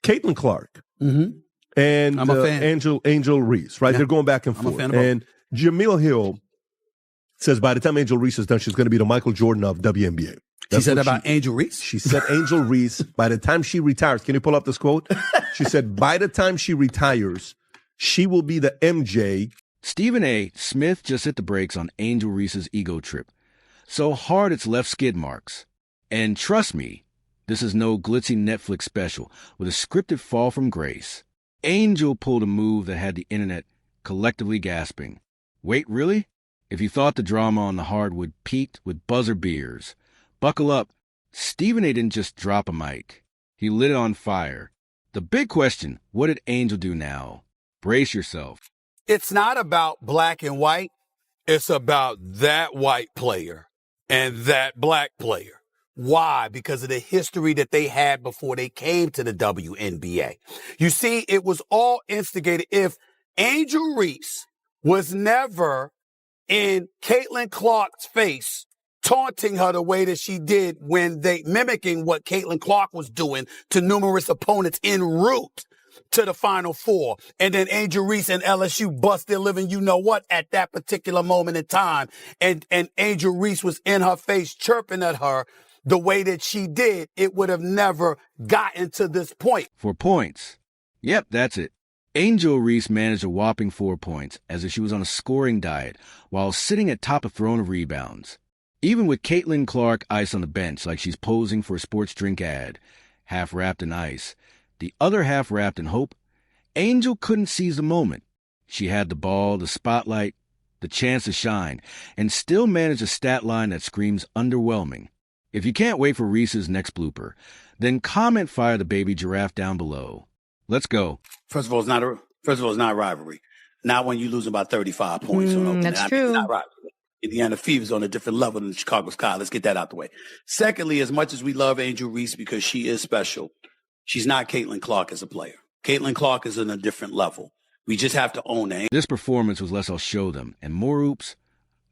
Caitlin Clark Mm-hmm. and I'm a fan. Angel Reese, right? Yeah. They're going back and I'm a forth. fan of both. And Jamil Hill says by the time Angel Reese is done, she's going to be the Michael Jordan of WNBA. She said about Angel Reese? She said Angel Reese, by the time she retires, can you pull up this quote? She said, by the time she retires, she will be the MJ. Stephen A. Smith just hit the brakes on Angel Reese's ego trip. So hard it's left skid marks. And trust me, this is no glitzy Netflix special with a scripted fall from grace. Angel pulled a move that had the internet collectively gasping. Wait, really? If you thought the drama on the hardwood peaked with buzzer beers, buckle up. Stephen A. didn't just drop a mic. He lit it on fire. The big question, what did Angel do now? Brace yourself. It's not about black and white. It's about that white player and that black player. Why? Because of the history that they had before they came to the WNBA. You see, it was all instigated. If Angel Reese was never in Caitlin Clark's face, taunting her the way that she did when mimicking what Caitlin Clark was doing to numerous opponents en route to the Final Four. And then Angel Reese and LSU bust their living, you know what, at that particular moment in time. And Angel Reese was in her face chirping at her the way that she did. It would have never gotten to this point. 4 points. Yep, that's it. Angel Reese managed a whopping 4 points as if she was on a scoring diet while sitting at top of throne of rebounds. Even with Caitlin Clark ice on the bench like she's posing for a sports drink ad, half wrapped in ice, the other half wrapped in hope, Angel couldn't seize the moment. She had the ball, the spotlight, the chance to shine, and still managed a stat line that screams underwhelming. If you can't wait for Reese's next blooper, then comment fire the baby giraffe down below. Let's go. First of all, it's not a rivalry. Not when you lose about 35 points. That's true. It's not rivalry. Indiana Fever's on a different level than Chicago Sky. Let's get that out the way. Secondly, as much as we love Angel Reese because she is special, she's not Caitlin Clark as a player. Caitlin Clark is on a different level. We just have to own that. This performance was less I'll show them, and more oops.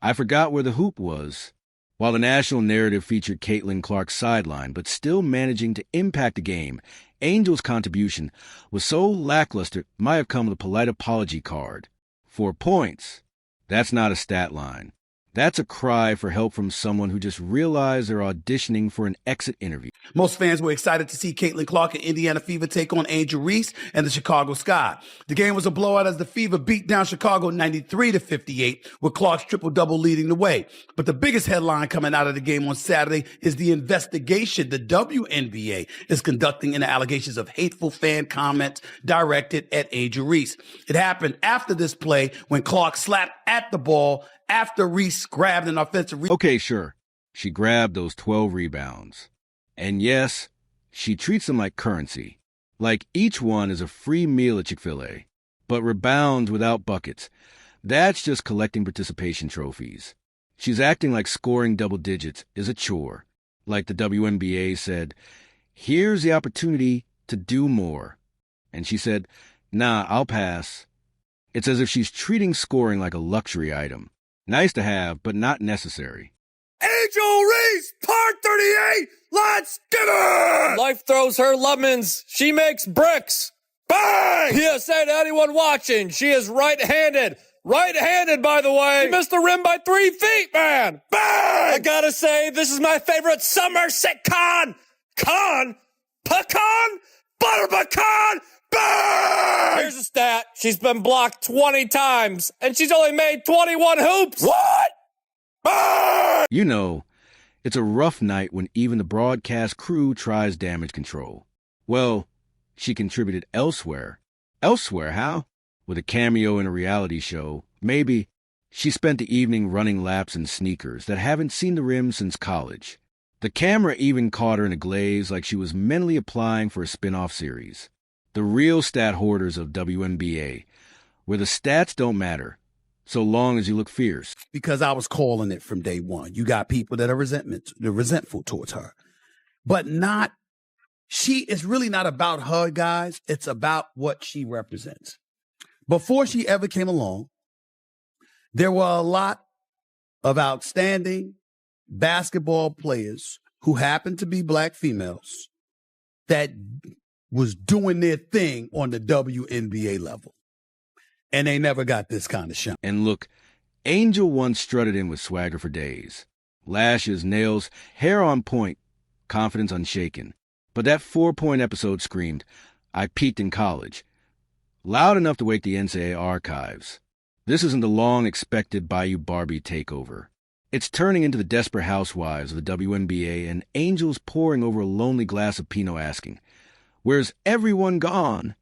I forgot where the hoop was. While the national narrative featured Caitlin Clark's sideline, but still managing to impact the game, Angel's contribution was so lackluster it might have come with a polite apology card. 4 points. That's not a stat line. That's a cry for help from someone who just realized they're auditioning for an exit interview. Most fans were excited to see Caitlin Clark and Indiana Fever take on Angel Reese and the Chicago Sky. The game was a blowout as the Fever beat down Chicago 93-58, with Clark's triple-double leading the way. But the biggest headline coming out of the game on Saturday is the investigation the WNBA is conducting into allegations of hateful fan comments directed at Angel Reese. It happened after this play when Clark slapped at the ball after Reese grabbed an offensive Okay, sure. She grabbed those 12 rebounds. And yes, she treats them like currency. Like each one is a free meal at Chick-fil-A. But rebounds without buckets, that's just collecting participation trophies. She's acting like scoring double digits is a chore. Like the WNBA said, here's the opportunity to do more. And she said, nah, I'll pass. It's as if she's treating scoring like a luxury item. Nice to have, but not necessary. Angel Reese, part 38, let's get it! Life throws her lemons, she makes bricks. Bang! PSA to anyone watching, she is right-handed. Right-handed, by the way. She missed the rim by 3 feet, man. Bang! I gotta say, this is my favorite summer sitcom. Pecan? Butter pecan? Bang! Here's a stat. She's been blocked 20 times, and she's only made 21 hoops. What? Bang! You know, it's a rough night when even the broadcast crew tries damage control. Well, she contributed elsewhere. Elsewhere, how? With a cameo in a reality show, maybe. She spent the evening running laps in sneakers that haven't seen the rim since college. The camera even caught her in a glaze like she was mentally applying for a spin-off series. The real stat hoarders of WNBA, where the stats don't matter, so long as you look fierce. Because I was calling it from day one. You got people that are resentful towards her. But it's really not about her, guys. It's about what she represents. Before she ever came along, there were a lot of outstanding basketball players who happened to be black females that was doing their thing on the WNBA level. And they never got this kind of shine. And look, Angel once strutted in with swagger for days. Lashes, nails, hair on point, confidence unshaken. But that 4-point episode screamed, "I peaked in college." Loud enough to wake the NCAA archives. This isn't the long-expected Bayou Barbie takeover. It's turning into the Desperate Housewives of the WNBA, and Angel's poring over a lonely glass of Pinot asking, "Where's everyone gone?"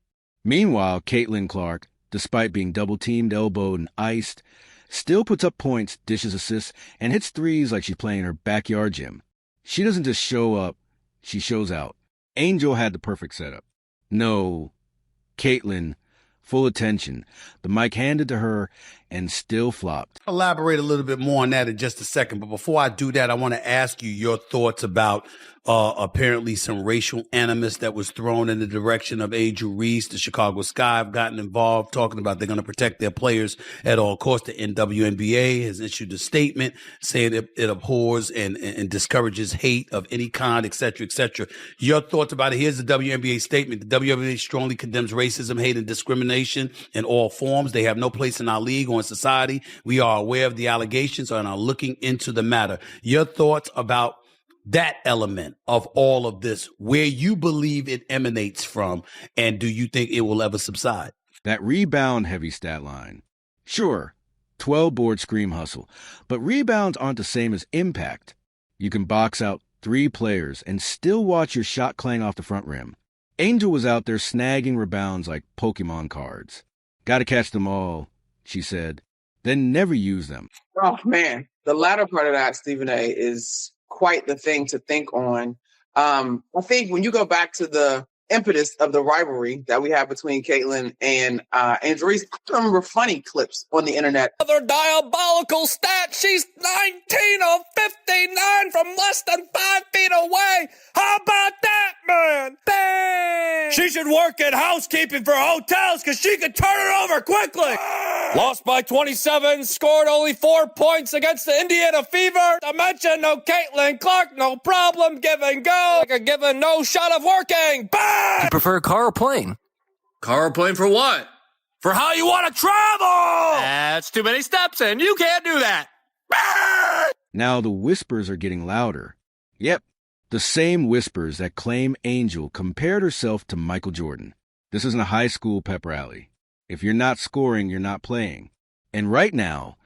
Meanwhile, Caitlin Clark, despite being double-teamed, elbowed, and iced, still puts up points, dishes assists, and hits threes like she's playing in her backyard gym. She doesn't just show up, she shows out. Angel had the perfect setup. No, Caitlin, full attention, the mic handed to her, and still flopped. Elaborate a little bit more on that in just a second. But before I do that, I want to ask you your thoughts about apparently some racial animus that was thrown in the direction of Angel Reese. The Chicago Sky have gotten involved, talking about they're going to protect their players at all costs. The WNBA has issued a statement saying it abhors and discourages hate of any kind, et cetera, et cetera. Your thoughts about it? Here's the WNBA statement. The WNBA strongly condemns racism, hate, and discrimination in all forms. They have no place in our league or in society. We are aware of the allegations and are looking into the matter. Your thoughts about that element of all of this, where you believe it emanates from, and do you think it will ever subside? That rebound-heavy stat line. Sure, 12-board scream hustle, but rebounds aren't the same as impact. You can box out 3 players and still watch your shot clang off the front rim. Angel was out there snagging rebounds like Pokemon cards. "Gotta catch them all," she said, then never use them. Oh, man. The latter part of that, Stephen A., is quite the thing to think on. I think when you go back to the impetus of the rivalry that we have between Caitlin and Angel Reese, I remember funny clips on the internet. Another diabolical stat. She's 19 of 59 from less than 5 feet away. How about that, man? Bang! She should work in housekeeping for hotels because she could turn it over quickly. Lost by 27, scored only 4 points against the Indiana Fever. To mention no Caitlin Clark, no problem, give and go. Like a given no shot of working. Bang! You prefer car or plane? Car or plane for what? For how you want to travel! That's too many steps and you can't do that. Bang! Now the whispers are getting louder. Yep, the same whispers that claim Angel compared herself to Michael Jordan. This isn't a high school pep rally. If you're not scoring, you're not playing. And right now,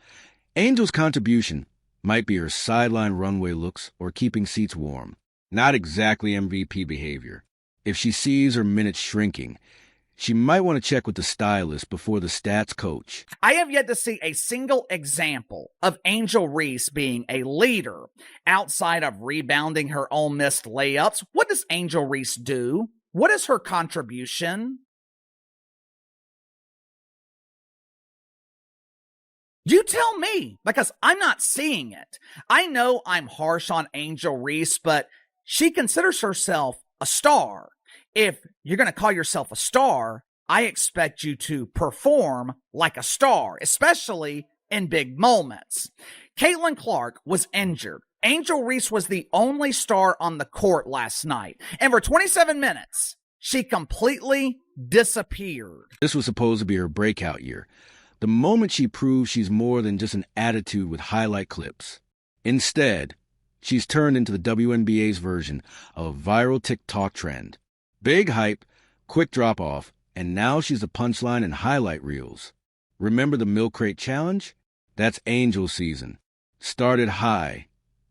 Angel's contribution might be her sideline runway looks or keeping seats warm. Not exactly MVP behavior. If she sees her minutes shrinking, she might want to check with the stylist before the stats coach. I have yet to see a single example of Angel Reese being a leader outside of rebounding her own missed layups. What does Angel Reese do? What is her contribution? You tell me, because I'm not seeing it. I know I'm harsh on Angel Reese, but she considers herself a star. If you're going to call yourself a star, I expect you to perform like a star, especially in big moments. Caitlin Clark was injured. Angel Reese was the only star on the court last night. And for 27 minutes, she completely disappeared. This was supposed to be her breakout year. The moment she proves she's more than just an attitude with highlight clips. Instead, she's turned into the WNBA's version of a viral TikTok trend. Big hype, quick drop-off, and now she's the punchline in highlight reels. Remember the Milk Crate Challenge? That's Angel season. Started high,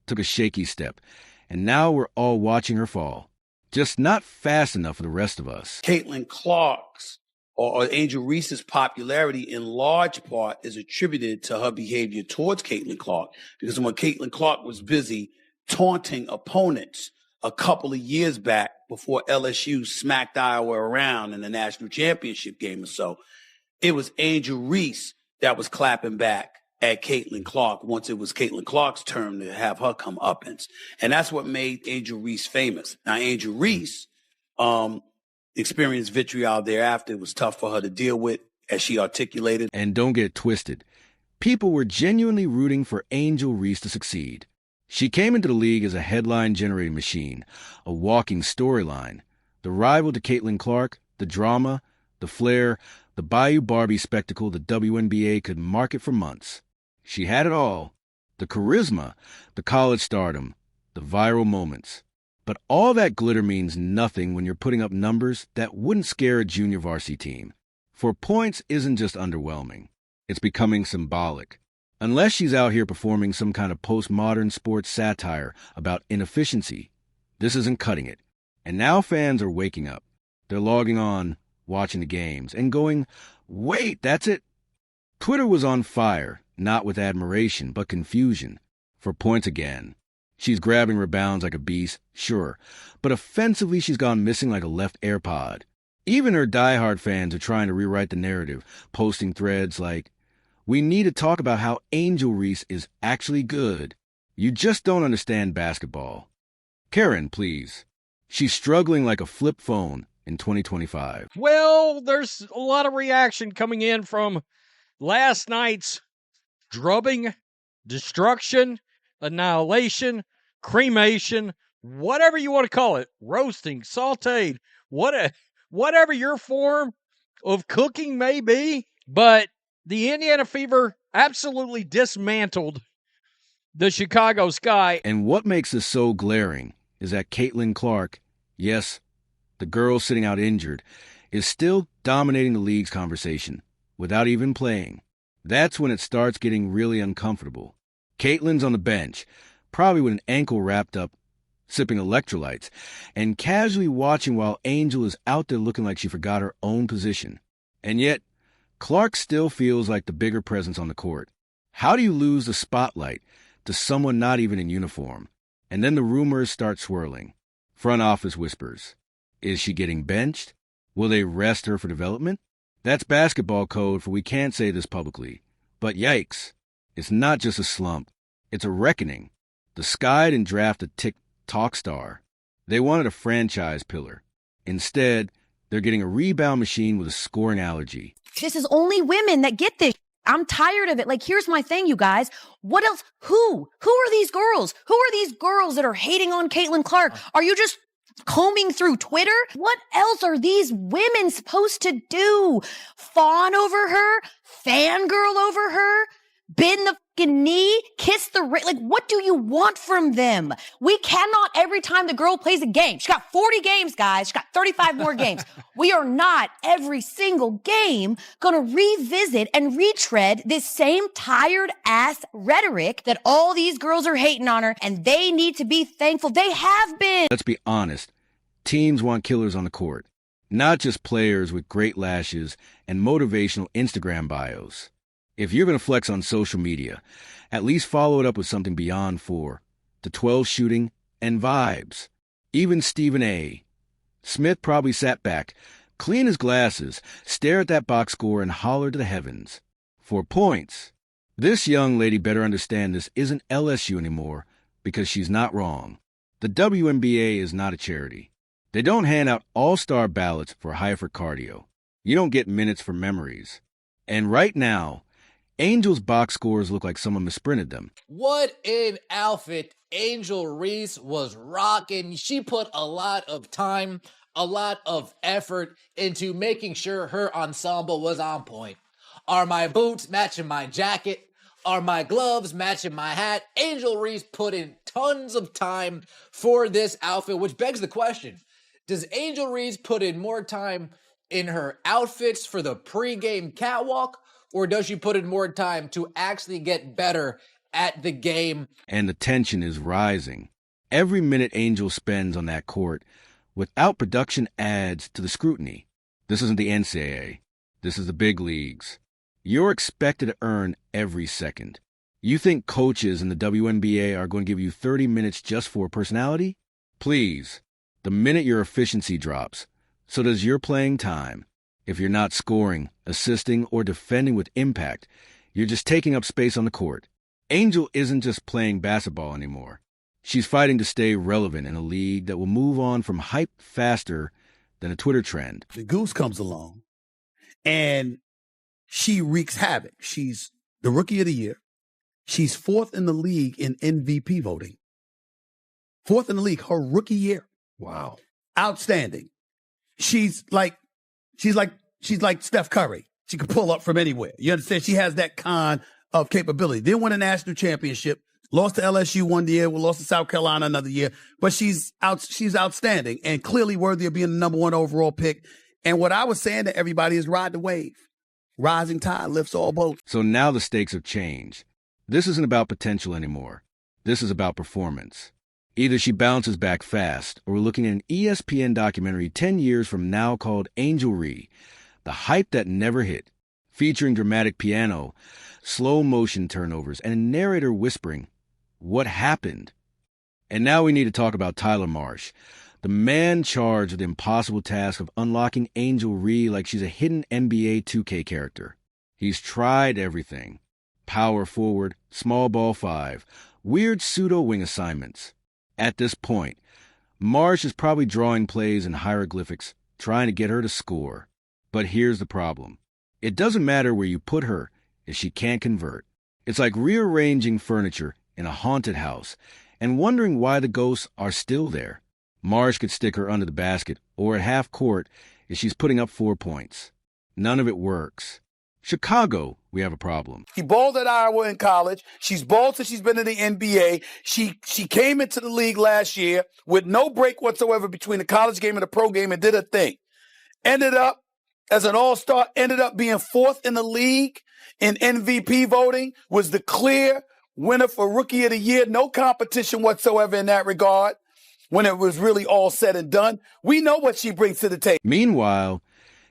took a shaky step, and now we're all watching her fall. Just not fast enough for the rest of us. Caitlin Clark's or Angel Reese's popularity in large part is attributed to her behavior towards Caitlin Clark. Because when Caitlin Clark was busy taunting opponents a couple of years back before LSU smacked Iowa around in the national championship game or so, it was Angel Reese that was clapping back at Caitlin Clark once it was Caitlin Clark's turn to have her come uppance. And that's what made Angel Reese famous. Now, Angel Reese experienced vitriol thereafter. It was tough for her to deal with, as she articulated. And don't get it twisted. People were genuinely rooting for Angel Reese to succeed. She came into the league as a headline-generating machine, a walking storyline. The rival to Caitlin Clark, the drama, the flair, the Bayou Barbie spectacle the WNBA could market for months. She had it all. The charisma, the college stardom, the viral moments. But all that glitter means nothing when you're putting up numbers that wouldn't scare a junior varsity team. For points isn't just underwhelming. It's becoming symbolic. Unless she's out here performing some kind of postmodern sports satire about inefficiency, this isn't cutting it. And now fans are waking up. They're logging on, watching the games, and going, wait, that's it? Twitter was on fire, not with admiration, but confusion. For points again. She's grabbing rebounds like a beast, sure, but offensively she's gone missing like a left AirPod. Even her diehard fans are trying to rewrite the narrative, posting threads like, we need to talk about how Angel Reese is actually good. You just don't understand basketball. Karen, please. She's struggling like a flip phone in 2025. Well, there's a lot of reaction coming in from last night's drubbing, destruction, annihilation, cremation, whatever you want to call it, roasting, sauteed, whatever your form of cooking may be. But the Indiana Fever absolutely dismantled the Chicago Sky. And what makes this so glaring is that Caitlin Clark, yes, the girl sitting out injured, is still dominating the league's conversation without even playing. That's when it starts getting really uncomfortable. Caitlin's on the bench, probably with an ankle wrapped up, sipping electrolytes, and casually watching while Angel is out there looking like she forgot her own position. And yet, Clark still feels like the bigger presence on the court. How do you lose the spotlight to someone not even in uniform? And then the rumors start swirling. Front office whispers. Is she getting benched? Will they rest her for development? That's basketball code for we can't say this publicly. But yikes. It's not just a slump. It's a reckoning. The Sky didn't draft a TikTok star. They wanted a franchise pillar. Instead, they're getting a rebound machine with a scoring allergy. This is only women that get this. I'm tired of it. Like, here's my thing, you guys. What else? Who are these girls? Who are these girls that are hating on Caitlin Clark? Are you just combing through Twitter? What else are these women supposed to do? Fawn over her? Fangirl over her? Bend the fucking knee? Kiss the ring? Like, what do you want from them? We cannot every time the girl plays a game. She got 40 games, guys. She got 35 more games. We are not every single game going to revisit and retread this same tired ass rhetoric that all these girls are hating on her, and they need to be thankful they have been. Let's be honest. Teams want killers on the court, not just players with great lashes and motivational Instagram bios. If you're going to flex on social media, at least follow it up with something beyond 4, the 12 shooting, and vibes. Even Stephen A. Smith probably sat back, cleaned his glasses, stared at that box score, and hollered to the heavens. 4 points. This young lady better understand this isn't LSU anymore, because she's not wrong. The WNBA is not a charity. They don't hand out all-star ballots for high effort cardio. You don't get minutes for memories. And right now, Angel's box scores look like someone misprinted them. What an outfit Angel Reese was rocking. She put a lot of time, a lot of effort into making sure her ensemble was on point. Are my boots matching my jacket? Are my gloves matching my hat? Angel Reese put in tons of time for this outfit, which begs the question, does Angel Reese put in more time in her outfits for the pregame catwalk, or does she put in more time to actually get better at the game? And the tension is rising. Every minute Angel spends on that court without production adds to the scrutiny. This isn't the NCAA. This is the big leagues. You're expected to earn every second. You think coaches in the WNBA are going to give you 30 minutes just for personality? Please. The minute your efficiency drops, so does your playing time. If you're not scoring, assisting, or defending with impact, you're just taking up space on the court. Angel isn't just playing basketball anymore. She's fighting to stay relevant in a league that will move on from hype faster than a Twitter trend. The Goose comes along, and she wreaks havoc. She's the Rookie of the Year. She's 4th in the league in MVP voting. 4th in the league, her rookie year. Wow. Outstanding. she's like Steph Curry. She can pull up from anywhere. You understand? She has that kind of capability. Didn't win a national championship. Lost to LSU one year. We lost to South Carolina another year. But she's outstanding and clearly worthy of being the number 1 overall pick. And what I was saying to everybody is ride the wave. Rising tide lifts all boats. So now the stakes have changed. This isn't about potential anymore. This is about performance. Either she bounces back fast, or we're looking at an ESPN documentary 10 years from now called Angel Reese, The Hype That Never Hit, featuring dramatic piano, slow motion turnovers, and a narrator whispering, "What happened?" And now we need to talk about Tyler Marsh, the man charged with the impossible task of unlocking Angel Reese like she's a hidden NBA 2K character. He's tried everything. Power forward, small ball 5, weird pseudo-wing assignments. At this point, Marsh is probably drawing plays in hieroglyphics, trying to get her to score. But here's the problem. It doesn't matter where you put her if she can't convert. It's like rearranging furniture in a haunted house and wondering why the ghosts are still there. Marsh could stick her under the basket or at half court if she's putting up 4 points. None of it works. Chicago, we have a problem. She balled at Iowa in college. She's balled since she's been in the NBA. She came into the league last year with no break whatsoever between the college game and the pro game and did her thing. Ended up as an all-star, ended up being 4th in the league in MVP voting, was the clear winner for Rookie of the Year. No competition whatsoever in that regard when it was really all said and done. We know what she brings to the table. Meanwhile,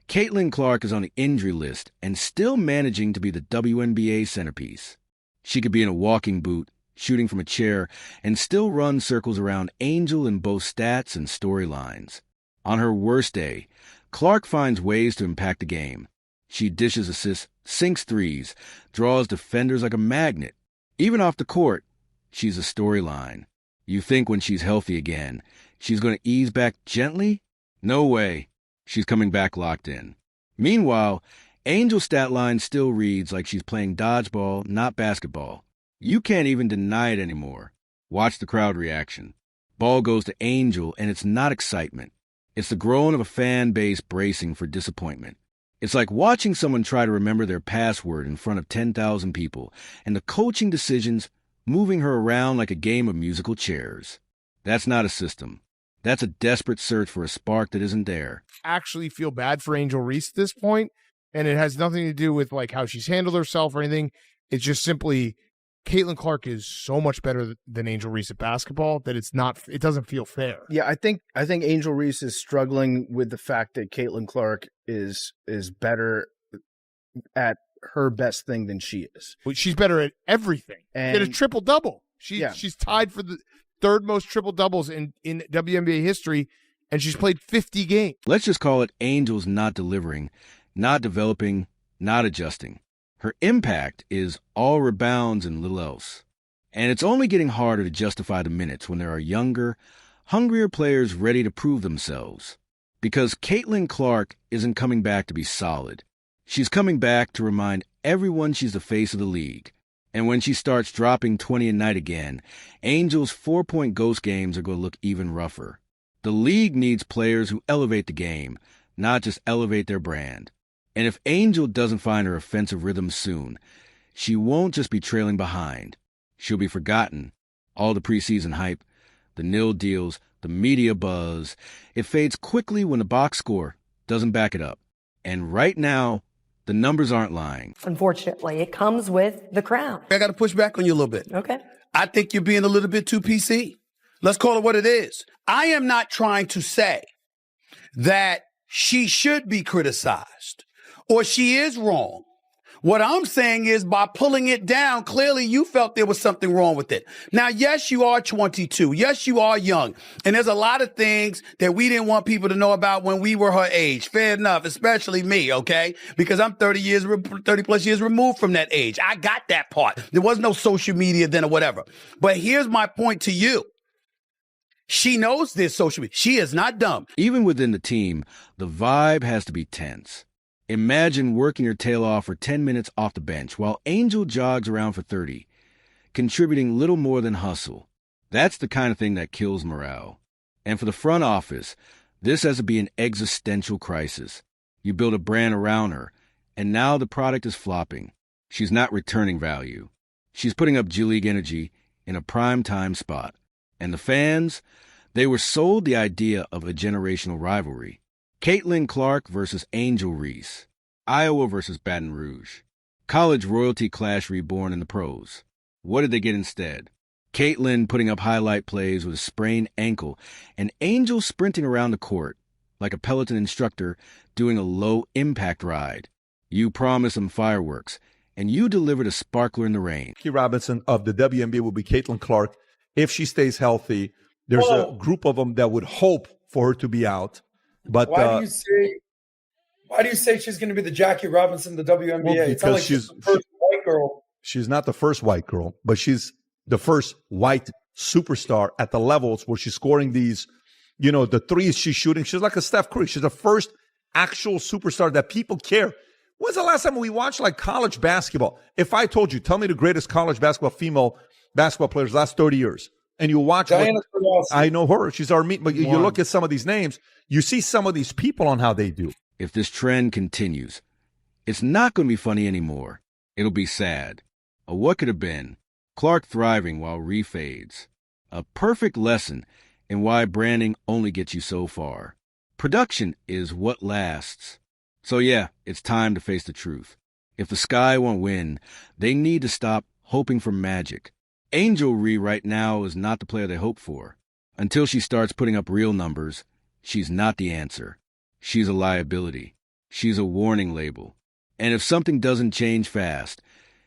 Caitlin Clark is on the injury list and still managing to be the WNBA centerpiece. She could be in a walking boot, shooting from a chair, and still run circles around Angel in both stats and storylines. On her worst day, Clark finds ways to impact the game. She dishes assists, sinks threes, draws defenders like a magnet. Even off the court, she's a storyline. You think when she's healthy again, she's going to ease back gently? No way. She's coming back locked in. Meanwhile, Angel's stat line still reads like she's playing dodgeball, not basketball. You can't even deny it anymore. Watch the crowd reaction. Ball goes to Angel, and it's not excitement. It's the groan of a fan base bracing for disappointment. It's like watching someone try to remember their password in front of 10,000 people, and the coaching decisions moving her around like a game of musical chairs. That's not a system. That's a desperate search for a spark that isn't there. Actually feel bad for Angel Reese at this point, and it has nothing to do with like how she's handled herself or anything. It's just simply Caitlin Clark is so much better than Angel Reese at basketball that it doesn't feel fair. Yeah, I think Angel Reese is struggling with the fact that Caitlin Clark is better at her best thing than she is. Well, she's better at everything. And she had a triple-double. She's tied for the 3rd most triple-doubles in WNBA history, and she's played 50 games. Let's just call it Angel's not delivering, not developing, not adjusting. Her impact is all rebounds and little else. And it's only getting harder to justify the minutes when there are younger, hungrier players ready to prove themselves. Because Caitlin Clark isn't coming back to be solid. She's coming back to remind everyone she's the face of the league. And when she starts dropping 20 a night again, Angel's 4-point ghost games are going to look even rougher. The league needs players who elevate the game, not just elevate their brand. And if Angel doesn't find her offensive rhythm soon, she won't just be trailing behind. She'll be forgotten. All the preseason hype, the nil deals, the media buzz, it fades quickly when the box score doesn't back it up. And right now, the numbers aren't lying. Unfortunately, it comes with the crown. I got to push back on you a little bit. Okay. I think you're being a little bit too PC. Let's call it what it is. I am not trying to say that she should be criticized or she is wrong. What I'm saying is by pulling it down, clearly you felt there was something wrong with it. Now, yes, you are 22. Yes, you are young. And there's a lot of things that we didn't want people to know about when we were her age. Fair enough, especially me, okay? Because I'm 30 plus years removed from that age. I got that part. There was no social media then or whatever. But here's my point to you. She knows this social media. She is not dumb. Even within the team, the vibe has to be tense. Imagine working your tail off for 10 minutes off the bench while Angel jogs around for 30, contributing little more than hustle. That's the kind of thing that kills morale. And for the front office, This has to be an existential crisis. You build a brand around her, and now the product is flopping. She's not returning value. She's putting up G League energy in a prime time spot. And the fans, they were sold the idea of a generational rivalry. Caitlin Clark versus Angel Reese. Iowa versus Baton Rouge. College royalty clash reborn in the pros. What did they get instead? Caitlin putting up highlight plays with a sprained ankle, and Angel sprinting around the court like a Peloton instructor doing a low-impact ride. You promised them fireworks, and you delivered a sparkler in the rain. Jackie Robinson of the WNBA will be Caitlin Clark if she stays healthy. There's a group of them that would hope for her to be out. But why do you say she's going to be the Jackie Robinson of the WNBA? Well, it's not like she's the first white girl. She's not the first white girl, but she's the first white superstar at the levels where she's scoring these, the threes she's shooting. She's like a Steph Curry. She's the first actual superstar that people care. When's the last time we watched like college basketball? If I told you, tell me the greatest college basketball female basketball players last 30 years, and you watch, I know her. She's our meet, but you look at some of these names, you see some of these people on how they do. If this trend continues, it's not going to be funny anymore. It'll be sad. What could have been? Clark thriving while Reese fades. A perfect lesson in why branding only gets you so far. Production is what lasts. So yeah, it's time to face the truth. If the Sky won't win, they need to stop hoping for magic. Angel Reese right now is not the player they hope for. Until she starts putting up real numbers, she's not the answer. She's a liability. She's a warning label. And if something doesn't change fast,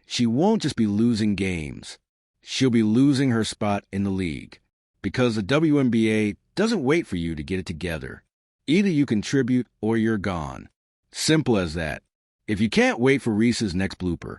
she won't just be losing games. She'll be losing her spot in the league. Because the WNBA doesn't wait for you to get it together. Either you contribute or you're gone. Simple as that. If you can't wait for Reese's next blooper,